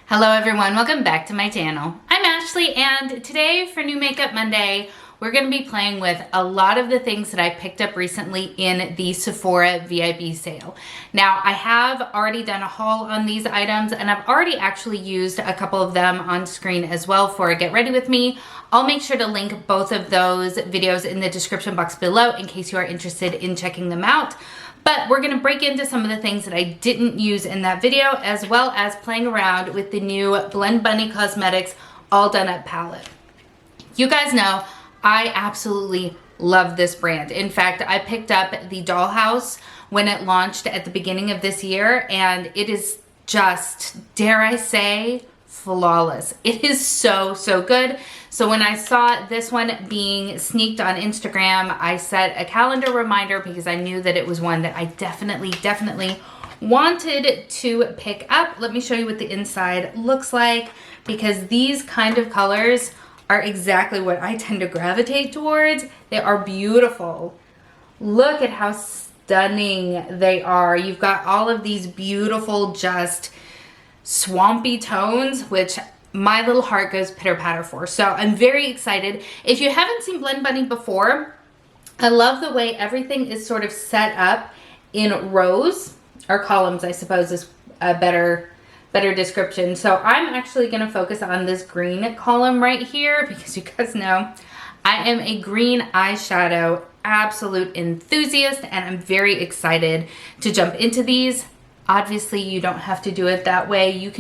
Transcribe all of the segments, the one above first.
Hello everyone, welcome back to my channel. I'm Ashley and today for New Makeup Monday, we're going to be playing with a lot of the things that I picked up recently in the Sephora VIB sale. Now I have already done a haul on these items and I've already actually used a couple of them on screen as well for Get Ready With Me. I'll make sure to link both of those videos in the description box below in case you are interested in checking them out. But we're going to break into some of the things that I didn't use in that video, as well as playing around with the new Blend Bunny Cosmetics All Done Up palette. You guys know I absolutely love this brand. In fact, I picked up the Dollhouse when it launched at the beginning of this year, and it is just, dare I say, flawless. It is so good. So when I saw this one being sneaked on Instagram, I set a calendar reminder because I knew that it was one that I definitely wanted to pick up. Let me show you what the inside looks like, because these kind of colors are exactly what I tend to gravitate towards. They are beautiful. Look at how stunning they are. You've got all of these beautiful, just swampy tones, which my little heart goes pitter-patter for. So I'm very excited. If you haven't seen Blend Bunny before, I love the way everything is sort of set up in rows, or columns, I suppose is a better description. So I'm actually going to focus on this green column right here because you guys know I am a green eyeshadow absolute enthusiast and I'm very excited to jump into these. Obviously, you don't have to do it that way. You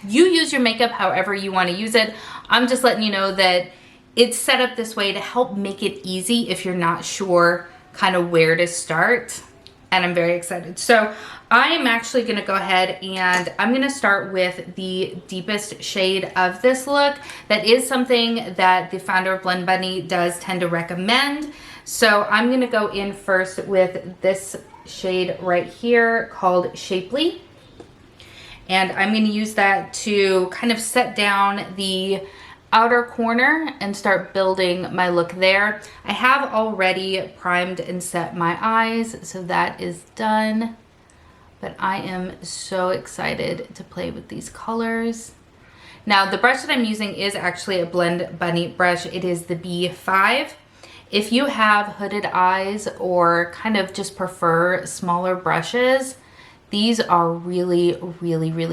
use your makeup however you want to use it. I'm just letting you know that it's set up this way to help make it easy if you're not sure kind of where to start. And I'm very excited. So I am actually going to go ahead and I'm going to start with the deepest shade of this look. That is something that the founder of Blend Bunny does tend to recommend. So I'm going to go in first with this shade right here called Shapely, and I'm going to use that to kind of set down the outer corner and start building my look there. I have already primed and set my eyes, so that is done, but I am so excited to play with these colors. Now the brush that I'm using is actually a Blend Bunny brush. It is the B5. If you have hooded eyes or kind of just prefer smaller brushes, these are really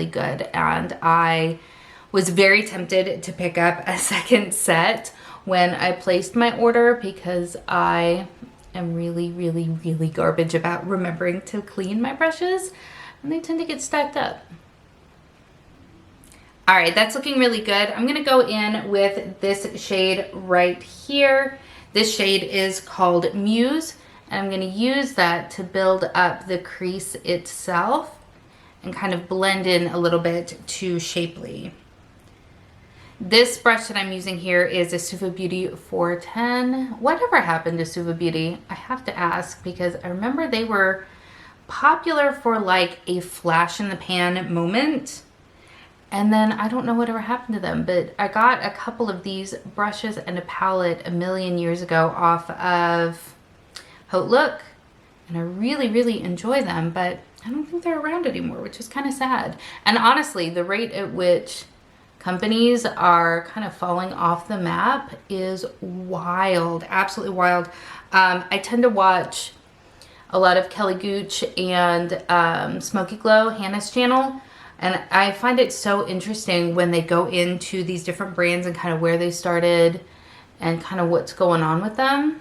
good. And I was very tempted to pick up a second set when I placed my order because I am really garbage about remembering to clean my brushes and they tend to get stacked up. All right, that's looking really good. I'm gonna go in with this shade right here. This shade is called Muse, and I'm going to use that to build up the crease itself and kind of blend in a little bit to Shapely. This brush that I'm using here is a Suva Beauty 410. Whatever happened to Suva Beauty? I have to ask because I remember they were popular for like a flash in the pan moment. And then I don't know whatever happened to them, but I got a couple of these brushes and a palette a million years ago off of Haute Look, and I really enjoy them, but I don't think they're around anymore, which is kind of sad. And honestly, the rate at which companies are kind of falling off the map is wild, absolutely wild. I tend to watch a lot of Kelly Gooch and Smoky Glow, Hannah's channel. And I find it so interesting when they go into these different brands and kind of where they started and kind of what's going on with them.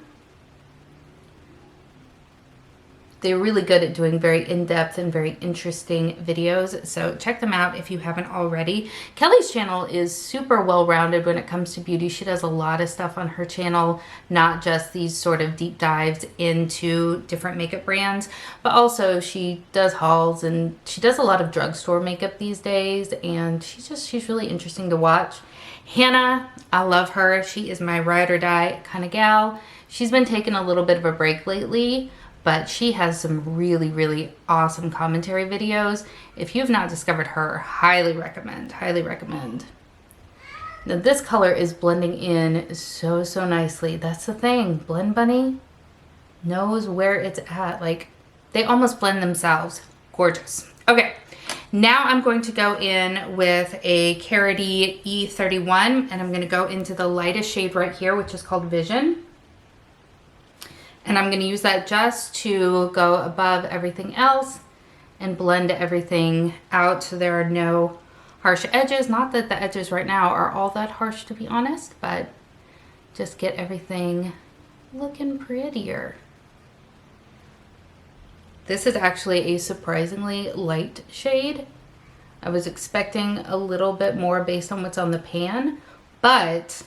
They're really good at doing very in-depth and very interesting videos. So check them out if you haven't already. Kelly's channel is super well-rounded when it comes to beauty. She does a lot of stuff on her channel, not just these sort of deep dives into different makeup brands, but also she does hauls and she does a lot of drugstore makeup these days, and she's really interesting to watch. Hannah, I love her. She is my ride or die kind of gal. She's been taking a little bit of a break lately, but she has some really awesome commentary videos. If you've not discovered her, highly recommend. Now this color is blending in so nicely. That's the thing, Blend Bunny knows where it's at. Like, they almost blend themselves. Gorgeous. Okay, Now I'm going to go in with a Carity E31, and I'm going to go into the lightest shade right here, which is called Vision. And I'm going to use that just to go above everything else and blend everything out so there are no harsh edges. Not that the edges right now are all that harsh, to be honest, but just get everything looking prettier. This is actually a surprisingly light shade. I was expecting a little bit more based on what's on the pan, but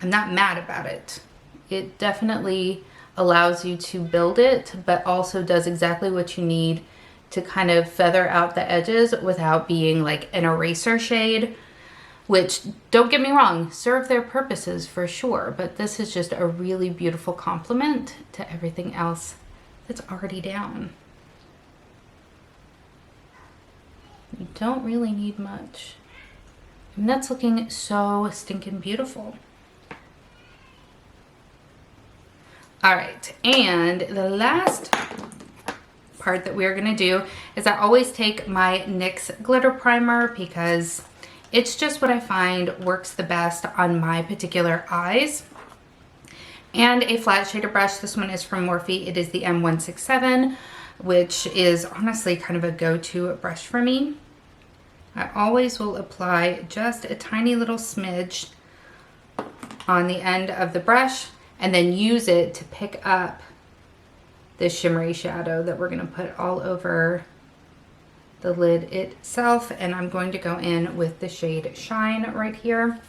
I'm not mad about it. It definitely allows you to build it, but also does exactly what you need to kind of feather out the edges without being like an eraser shade, which, don't get me wrong, serve their purposes for sure, but this is just a really beautiful complement to everything else that's already down. You don't really need much. And that's looking so stinking beautiful. All right, and the last part that we're gonna do is I always take my NYX glitter primer because it's just what I find works the best on my particular eyes. And a flat shader brush. This one is from Morphe. It is the M167, which is honestly kind of a go-to brush for me. I always will apply just a tiny little smidge on the end of the brush and then use it to pick up this shimmery shadow that we're going to put all over the lid itself. And I'm going to go in with the shade Shine right here.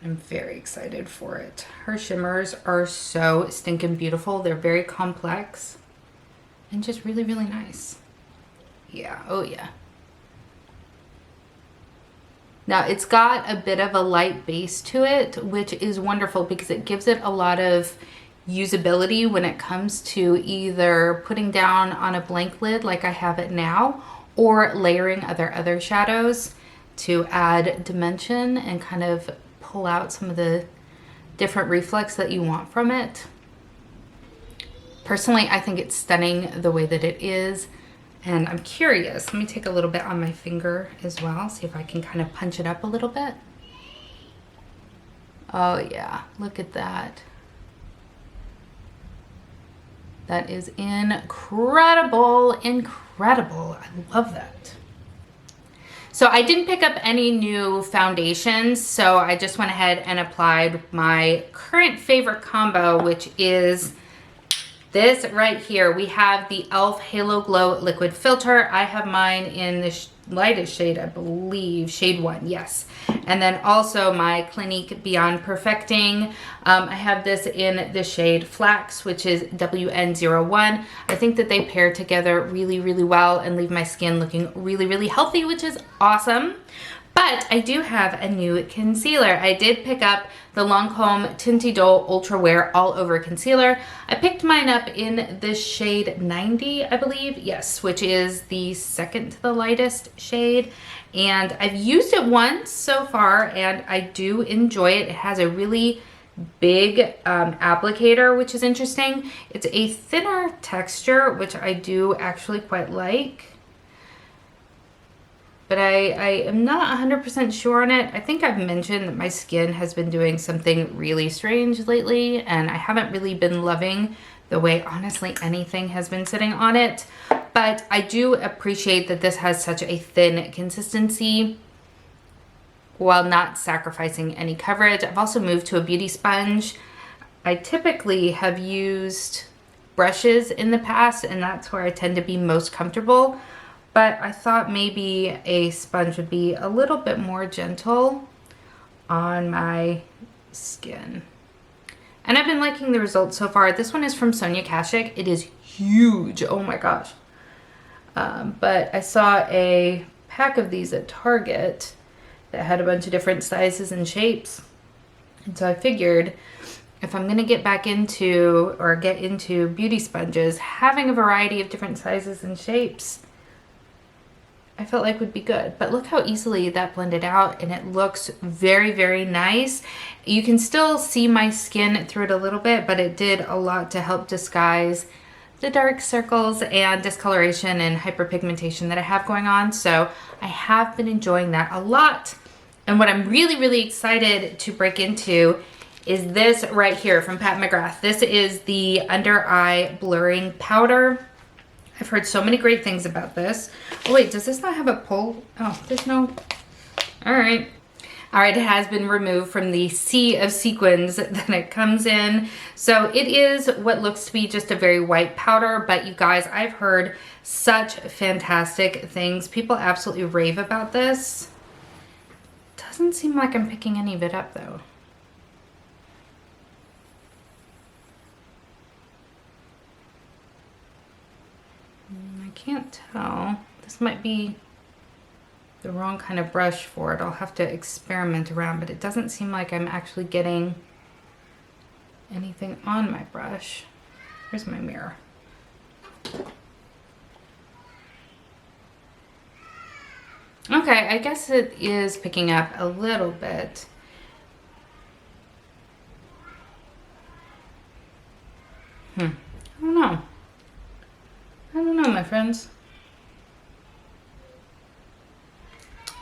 I'm very excited for it. Her shimmers are so stinking beautiful. They're very complex and just really, really nice. Yeah, oh yeah. Now it's got a bit of a light base to it, which is wonderful because it gives it a lot of usability when it comes to either putting down on a blank lid like I have it now, or layering other shadows to add dimension and kind of pull out some of the different reflex that you want from it. Personally, I think it's stunning the way that it is. And I'm curious, let me take a little bit on my finger as well, see if I can kind of punch it up a little bit. Oh yeah, look at that. That is incredible, incredible. I love that. So I didn't pick up any new foundations, so I just went ahead and applied my current favorite combo, which is this right here. We have the e.l.f. Halo Glow Liquid Filter. I have mine in the lightest shade, I believe, shade 1, yes. And then also my Clinique Beyond Perfecting. I have this in the shade Flax, which is WN01. I think that they pair together really, really well and leave my skin looking really, really healthy, which is awesome. But I do have a new concealer. I did pick up the Lancome Tinty Dole Ultra Wear All Over Concealer. I picked mine up in this shade 90, I believe. Yes, which is the second to the lightest shade. And I've used it once so far, and I do enjoy it. It has a really big applicator, which is interesting. It's a thinner texture, which I do actually quite like. But I am not 100% sure on it. I think I've mentioned that my skin has been doing something really strange lately, and I haven't really been loving the way, honestly, anything has been sitting on it. But I do appreciate that this has such a thin consistency while not sacrificing any coverage. I've also moved to a beauty sponge. I typically have used brushes in the past, and that's where I tend to be most comfortable. But I thought maybe a sponge would be a little bit more gentle on my skin. And I've been liking the results so far. This one is from Sonia Kashuk. It is huge. Oh my gosh. But I saw a pack of these at Target that had a bunch of different sizes and shapes. And so I figured if I'm going to get back into or get into beauty sponges, having a variety of different sizes and shapes, I felt like would be good. But look how easily that blended out, and it looks very, very nice. You can still see my skin through it a little bit, but it did a lot to help disguise the dark circles and discoloration and hyperpigmentation that I have going on. So I have been enjoying that a lot. And what I'm really, really excited to break into is this right here from Pat McGrath. This is the under eye blurring powder. I've heard so many great things about this. Oh wait, does this not have a pull? Oh, there's no, all right. All right, it has been removed from the sea of sequins that it comes in. So it is what looks to be just a very white powder, but you guys, I've heard such fantastic things. People absolutely rave about this. Doesn't seem like I'm picking any of it up though. I can't tell. This might be the wrong kind of brush for it. I'll have to experiment around, but it doesn't seem like I'm actually getting anything on my brush. Here's my mirror. Okay, I guess it is picking up a little bit. I don't know. I don't know, my friends.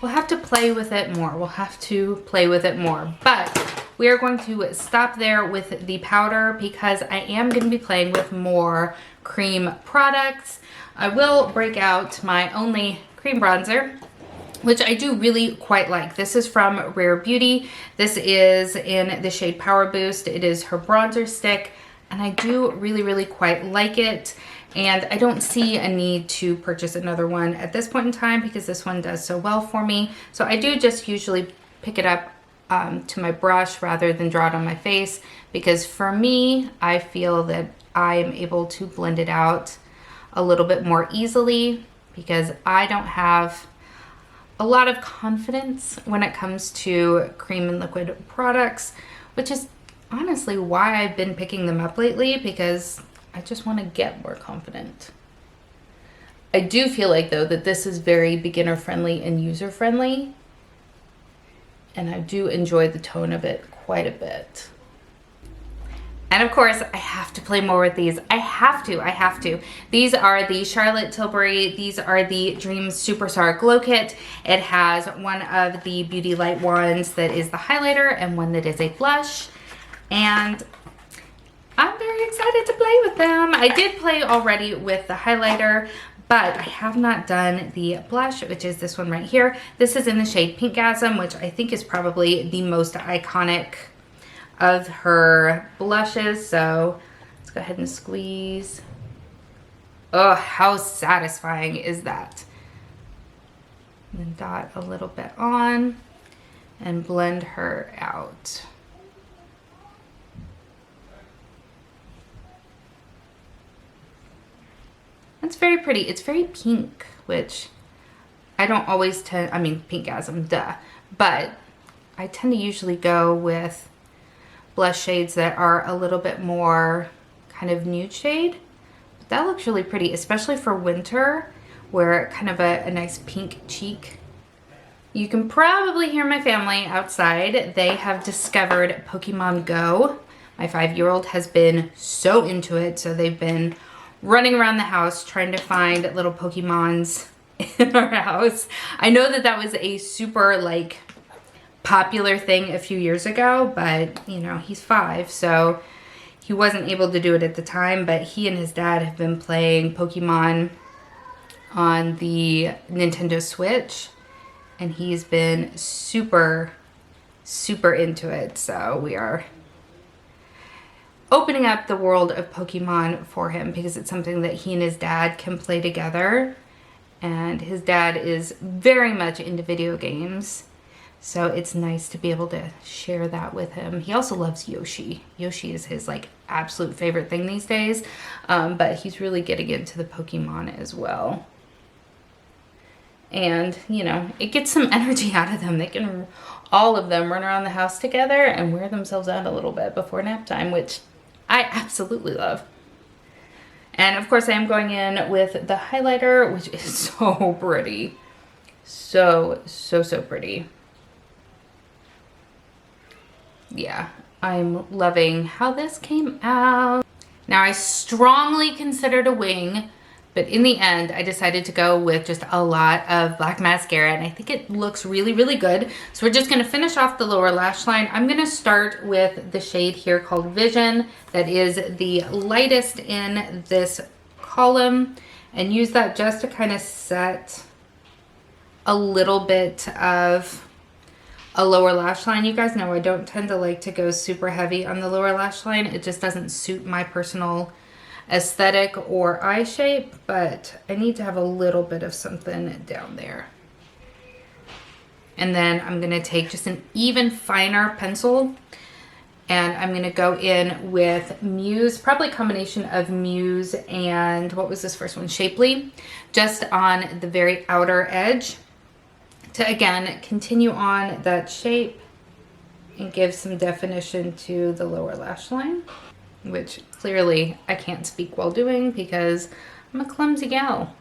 We'll have to play with it more. We'll have to play with it more. But we are going to stop there with the powder because I am going to be playing with more cream products. I will break out my only cream bronzer, which I do really quite like. This is from Rare Beauty. This is in the shade Power Boost. It is her bronzer stick, and I do really, really quite like it. And I don't see a need to purchase another one at this point in time because this one does so well for me. So I do just usually pick it up to my brush rather than draw it on my face, because for me, I feel that I am able to blend it out a little bit more easily because I don't have a lot of confidence when it comes to cream and liquid products, which is honestly why I've been picking them up lately, because I just want to get more confident. I do feel like though that this is very beginner friendly and user friendly, and I do enjoy the tone of it quite a bit. And of course, I have to play more with these. I have to. These are the Charlotte Tilbury. These are the Dream Superstar Glow Kit. It has one of the Beauty Light wands that is the highlighter and one that is a blush. And I'm very excited to play with them. I did play already with the highlighter, but I have not done the blush, which is this one right here. This is in the shade Pinkgasm, which I think is probably the most iconic of her blushes. So let's go ahead and squeeze. Oh, how satisfying is that? And then dot a little bit on and blend her out. It's very pretty. It's very pink, which I don't always tend, I mean, Pinkgasm, duh. But I tend to usually go with blush shades that are a little bit more kind of nude shade. But that looks really pretty, especially for winter, where kind of a nice pink cheek. You can probably hear my family outside. They have discovered Pokemon Go. My 5-year-old has been so into it, so they've been running around the house trying to find little Pokemons in our house. I know that that was a super like popular thing a few years ago, but you know, he's 5, so he wasn't able to do it at the time, but he and his dad have been playing Pokemon on the Nintendo Switch, and he's been super, super into it. So we are opening up the world of Pokemon for him because it's something that he and his dad can play together. And his dad is very much into video games, so it's nice to be able to share that with him. He also loves Yoshi. Yoshi is his like absolute favorite thing these days, but he's really getting into the Pokemon as well. And, you know, it gets some energy out of them. They can, all of them, run around the house together and wear themselves out a little bit before nap time, which I absolutely love. And of course I am going in with the highlighter, which is so pretty. So pretty. Yeah, I'm loving how this came out. Now I strongly considered a wing, but in the end, I decided to go with just a lot of black mascara, and I think it looks really, really good. So we're just gonna finish off the lower lash line. I'm gonna start with the shade here called Vision. That is the lightest in this column, and use that just to kind of set a little bit of a lower lash line. You guys know I don't tend to like to go super heavy on the lower lash line. It just doesn't suit my personal aesthetic or eye shape, but I need to have a little bit of something down there. And then I'm gonna take just an even finer pencil, and I'm gonna go in with Muse, probably a combination of Muse and what was this first one? Shapely, just on the very outer edge to again continue on that shape and give some definition to the lower lash line, which clearly I can't speak while doing because I'm a clumsy gal.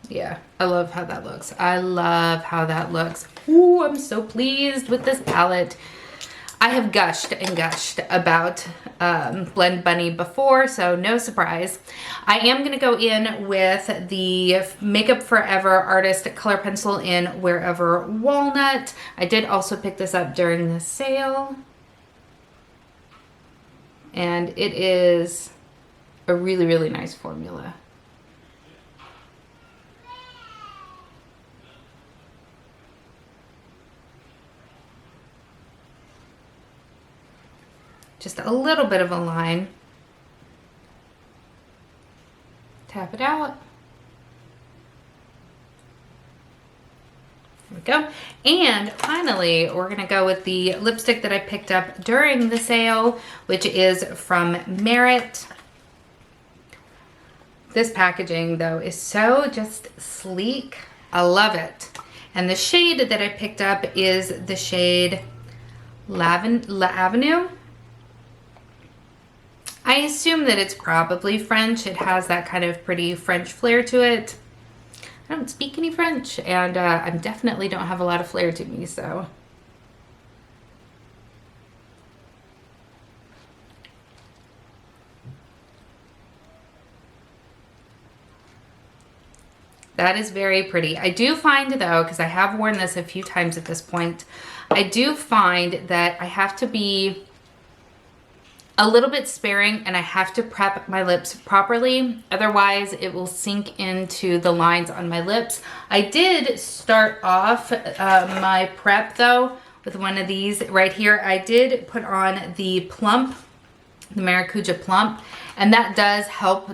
Yeah, I love how that looks. I love how that looks. Ooh, I'm so pleased with this palette. I have gushed and gushed about Blend Bunny before, so no surprise. I am gonna go in with the Makeup Forever Artist Color Pencil in Wherever Walnut. I did also pick this up during the sale, and it is a really, really nice formula. Just a little bit of a line. Tap it out. There we go. And finally, we're gonna go with the lipstick that I picked up during the sale, which is from Merit. This packaging though is so just sleek. I love it. And the shade that I picked up is the shade La Avenue. I assume that it's probably French. It has that kind of pretty French flair to it. I don't speak any French, and I definitely don't have a lot of flair to me, so. That is very pretty. I do find though, because I have worn this a few times at this point, I do find that I have to be a little bit sparing, and I have to prep my lips properly. Otherwise, it will sink into the lines on my lips. I did start off my prep though with one of these right here. I did put on the Plump, the Maracuja Plump, and that does help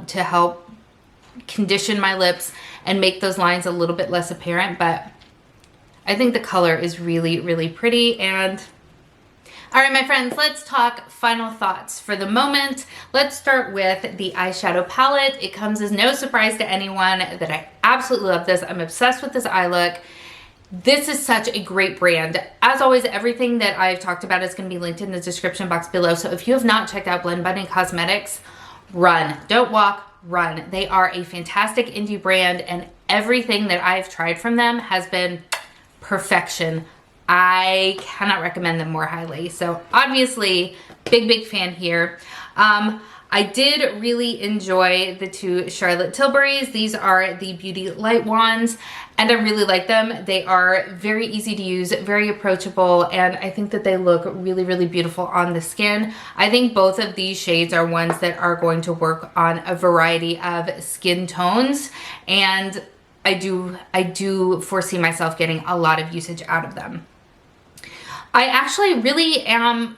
condition my lips and make those lines a little bit less apparent, but I think the color is really, really pretty. And all right, my friends, let's talk final thoughts. For the moment, let's start with the eyeshadow palette. It comes as no surprise to anyone that I absolutely love this. I'm obsessed with this eye look. This is such a great brand. As always, everything that I've talked about is going to be linked in the description box below. So if you have not checked out Blend Bunny Cosmetics, run. Don't walk, run. They are a fantastic indie brand, and everything that I've tried from them has been perfection. I cannot recommend them more highly. So obviously, big fan here. I did really enjoy the two Charlotte Tilburys. These are the Beauty Light Wands, and I really like them. They are very easy to use, very approachable, and I think that they look really, really beautiful on the skin. I think both of these shades are ones that are going to work on a variety of skin tones, and I do foresee myself getting a lot of usage out of them. I actually really am,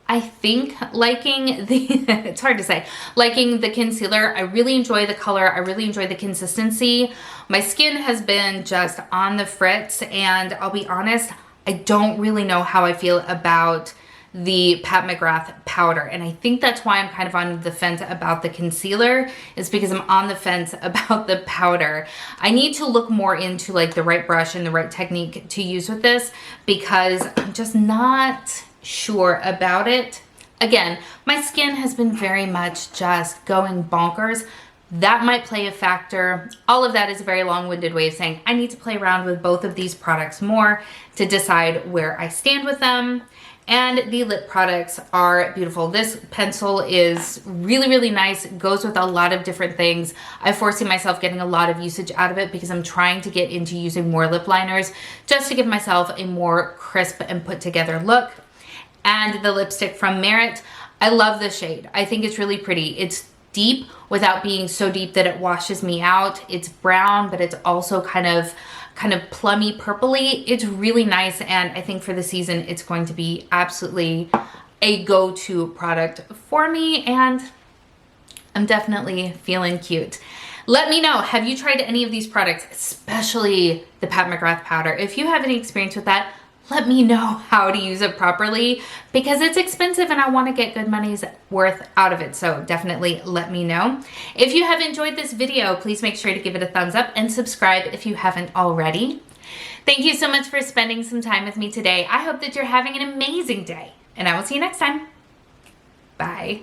I think, liking the, it's hard to say, liking the concealer. I really enjoy the color. I really enjoy the consistency. My skin has been just on the fritz, and I'll be honest, I don't really know how I feel about the Pat McGrath powder, and I think that's why I'm kind of on the fence about the concealer, is because I'm on the fence about the powder. I need to look more into like the right brush and the right technique to use with this, because I'm just not sure about it. Again, my skin has been very much just going bonkers, that might play a factor. All of that is a very long-winded way of saying I need to play around with both of these products more to decide where I stand with them. And the lip products are beautiful. This pencil is really, really nice. It goes with a lot of different things. I'm forcing myself getting a lot of usage out of it because I'm trying to get into using more lip liners just to give myself a more crisp and put together look. And the lipstick from Merit, I love the shade. I think it's really pretty. It's deep without being so deep that it washes me out. It's brown, but it's also kind of plummy purpley. It's really nice, and I think for the season it's going to be absolutely a go-to product for me, and I'm definitely feeling cute. Let me know, have you tried any of these products, especially the Pat McGrath powder? If you have any experience with that, let me know how to use it properly because it's expensive and I want to get good money's worth out of it. So definitely let me know. If you have enjoyed this video, please make sure to give it a thumbs up and subscribe if you haven't already. Thank you so much for spending some time with me today. I hope that you're having an amazing day and I will see you next time. Bye.